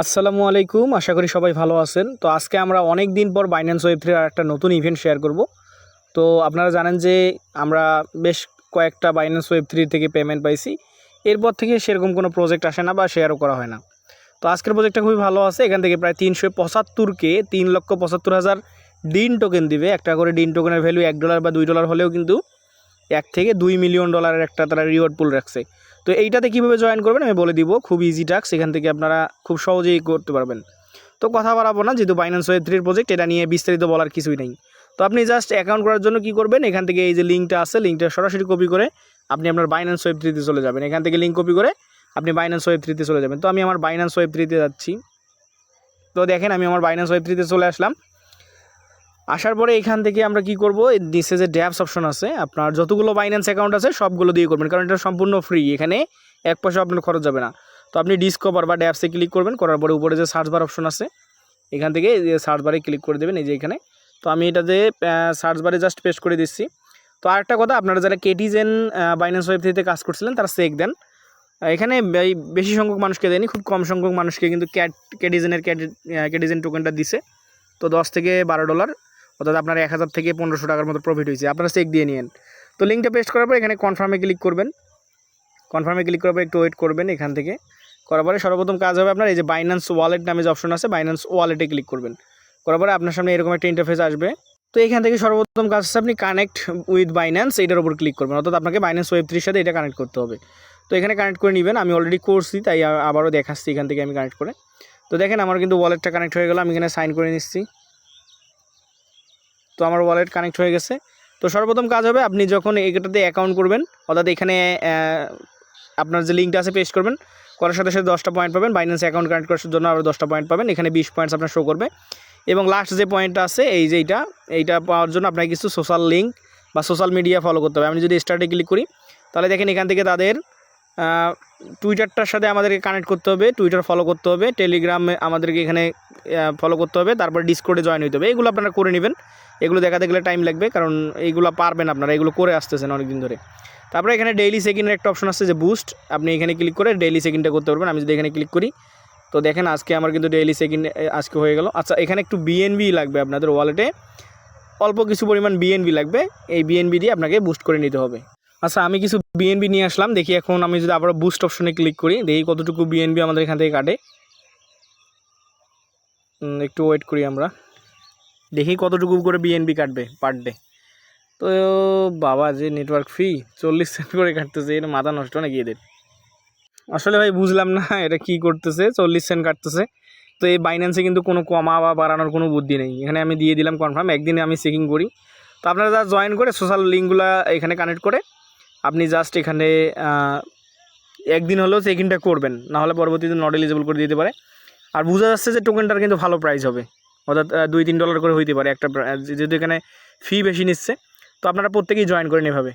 আসসালামু আলাইকুম, আশা করি সবাই ভালো আছেন। তো আজকে আমরা অনেক দিন পর বাইন্যান্স ওয়েব3 আর একটা নতুন ইভেন্ট শেয়ার করব। তো আপনারা জানেন যে আমরা বেশ কয়েকটা বাইন্যান্স ওয়েব3 থেকে পেমেন্ট পাইছি। এরপর থেকে সেরকম কোনো প্রজেক্ট আসে না বা শেয়ারও করা হয় না। তো আজকের প্রজেক্টটা খুবই ভালো আছে। এখান থেকে প্রায় 375কে 3,75,000 ডিন টোকেন দিবে। একটা করে ডিন টোকেনের ভ্যালু $1 বা $2 হলেও কিন্তু $1 থেকে $2 মিলিয়ন একটা তারা রিওয়ার্ড পুল রাখছে। তো এইটাতে কীভাবে জয়েন করবেন আমি বলে দিব। খুব ইজি টাস্ক, এখান থেকে আপনারা খুব সহজেই করতে পারবেন। তো কথা বাড়াবো না, যেহেতু বাইন্যান্স ওয়েব3 প্রজেক্ট, এটা নিয়ে বিস্তারিত বলার কিছুই নেই। তো আপনি জাস্ট অ্যাকাউন্ট করার জন্য কি করবেন, এখান থেকে এই যে লিঙ্কটা আছে, লিঙ্কটা সরাসরি কপি করে আপনি আপনার বাইন্যান্স ওয়েব3-তে চলে যাবেন। এখান থেকে লিঙ্ক কপি করে আপনি বাইন্যান্স ওয়েব3-তে চলে যাবেন। তো আমি আমার বাইন্যান্স ওয়েব3-তে যাচ্ছি। তো দেখেন আমি আমার বাইন্যান্স ওয়েব3-তে চলে আসলাম। আসার পরে এখান থেকে আমরা কি করব, নিচে যে ড্যাপস অপশন আছে, আপনার যতগুলো বাইন্যান্স অ্যাকাউন্ট আছে সবগুলো দিয়ে করবেন, কারণ এটা সম্পূর্ণ ফ্রি, এখানে এক পয়সা আপনার খরচ যাবে না। তো আপনি ডিসকভার বা ড্যাপসে ক্লিক করবেন, করার পরে উপরে যে সার্চ বার অপশন আছে এখান থেকে সার্চ বারে ক্লিক করে দেবেন, এই যে এখানে। তো আমি এটাতে সার্চ বারে জাস্ট পেস্ট করে দিচ্ছি। তো আরেকটা কথা, আপনারা যারা কেটিজেন বাইন্যান্স ওয়েব3-তে কাজ করছিলেন তারা চেক দেন। এখানে বেশি সংখ্যক মানুষকে দেয়নি, খুব কম সংখ্যক মানুষকে কিন্তু কেটিজেন টোকেনটা দিছে। তো $10 থেকে $12, অর্থাৎ আপনার 1000 থেকে 1500 টাকার মতো প্রফিট হয়েছে। আপনারা চেক দিয়ে নিন। তো লিঙ্কটা পেস্ট করার পর এখানে কনফার্মে ক্লিক করবেন। কনফার্মে ক্লিক করার পর একটু ওয়েট করবেন। এখান থেকে করার পরে সর্বপ্রথম কাজ হবে আপনার এই যে বাইন্যান্স ওয়ালেট নামে যে অপশন আছে, বাইন্যান্স ওয়ালেটে ক্লিক করবেন। করার পরে আপনার সামনে এরকম একটা ইন্টারফেস আসবে। তো এখান থেকে সর্বপ্রথম কাজ হচ্ছে আপনি কানেক্ট উইথ বাইন্যান্স, এইটার উপর ক্লিক করবেন, অর্থাৎ আপনাকে বাইন্যান্স ওয়েব3-র সাথে এটা কানেক্ট করতে হবে। তো এখানে কানেক্ট করে নেবেন, আমি অলরেডি করছি তাই আবারও দেখাচ্ছি এখান থেকে আমি কানেক্ট করে। তো দেখেন আমার কিন্তু ওয়ালেটটা কানেক্ট হয়ে গেল, আমি এখানে সাইন করে নিচ্ছি। তো আমার ওয়ালেট কানেক্ট হয়ে গেছে। তো সর্বপ্রথম কাজ হবে, আপনি যখন এটাতে অ্যাকাউন্ট করবেন, অর্থাৎ এখানে আপনার যে লিঙ্কটা আছে পেস্ট করবেন, করার সাথে সাথে 10টা পয়েন্ট পাবেন। বাইন্যান্স অ্যাকাউন্ট কানেক্ট করার জন্য আরও 10টা পয়েন্ট পাবেন। এখানে 20 পয়েন্টস আপনার শো করবে। এবং লাস্ট যে পয়েন্টটা আছে এই যে এইটা পাওয়ার জন্য আপনাকে কিছু সোশ্যাল লিঙ্ক বা সোশ্যাল মিডিয়া ফলো করতে হবে। আমি যদি স্টার্টে ক্লিক করি তাহলে দেখেন এখান থেকে তাদের টুইটারটার সাথে আমাদেরকে কানেক্ট করতে হবে, টুইটার ফলো করতে হবে, টেলিগ্রামে আমাদেরকে এখানে ফলো করতে হবে, তারপর ডিসকর্ডে জয়েন হতে হবে। এগুলো আপনারা করে নেবেন। এগুলো দেখাতে গেলে টাইম লাগবে, কারণ এইগুলো পারবেন আপনারা, এগুলো করে আসতেছেন অনেক দিন ধরে। তারপরে এখানে ডেইলি চেক-ইনের একটা অপশন আছে যে বুস্ট, আপনি এখানে ক্লিক করে ডেইলি চেক-ইনটা করতে পারবেন। আমি যদি এখানে ক্লিক করি তো দেখেন আজকে আমার কিন্তু ডেইলি চেক-ইন আজকে হয়ে গেল। আচ্ছা, এখানে একটু বিএনবি লাগবে, আপনাদের ওয়ালেটে অল্প কিছু পরিমাণ বিএনবি লাগবে। এই বিএনবি দিয়ে আপনাকে বুস্ট করে নিতে হবে। আচ্ছা, আমি কিছু বিএনবি নিয়ে আসলাম। দেখি এখন আমি যদি আবার বুস্ট অপশনে ক্লিক করি, দেখি কতটুকু বিএনবি আমাদের এখান থেকে কাটে। একটু ওয়েট করি, আমরা দেখি কতটুকু করে বিএনবি কাটবে পার ডে। তো বাবা, যে নেটওয়ার্ক ফি 40 সেন্ট করে কাটতেছে, এটা মাথা নষ্ট নাকি এদের। আসলে ভাই বুঝলাম না এটা কি করতেছে, 40 সেন্ট কাটতেছে। তো এই বাইন্যান্সে কিন্তু কোনো কমা বা বাড়ানোর কোনো বুদ্ধি নেই। এখানে আমি দিয়ে দিলাম কনফার্ম, একদিনে আমি চেকিং করি। তো আপনারা যা জয়েন করে সোশ্যাল লিঙ্কগুলো এখানে কানেক্ট করে আপনি জাস্ট এখানে একদিন হলেও চেকিংটা করবেন, নাহলে পরবর্তীতে নট এলিজিবল করে দিতে পারে। আর বোঝা যাচ্ছে যে টোকেনটার কিন্তু ভালো প্রাইস হবে, অর্থাৎ $2-3 করে হইতে পারে একটা, যেহেতু এখানে ফি বেশি নিচ্ছে। তো আপনারা প্রত্যেকেই জয়েন করেন এভাবে।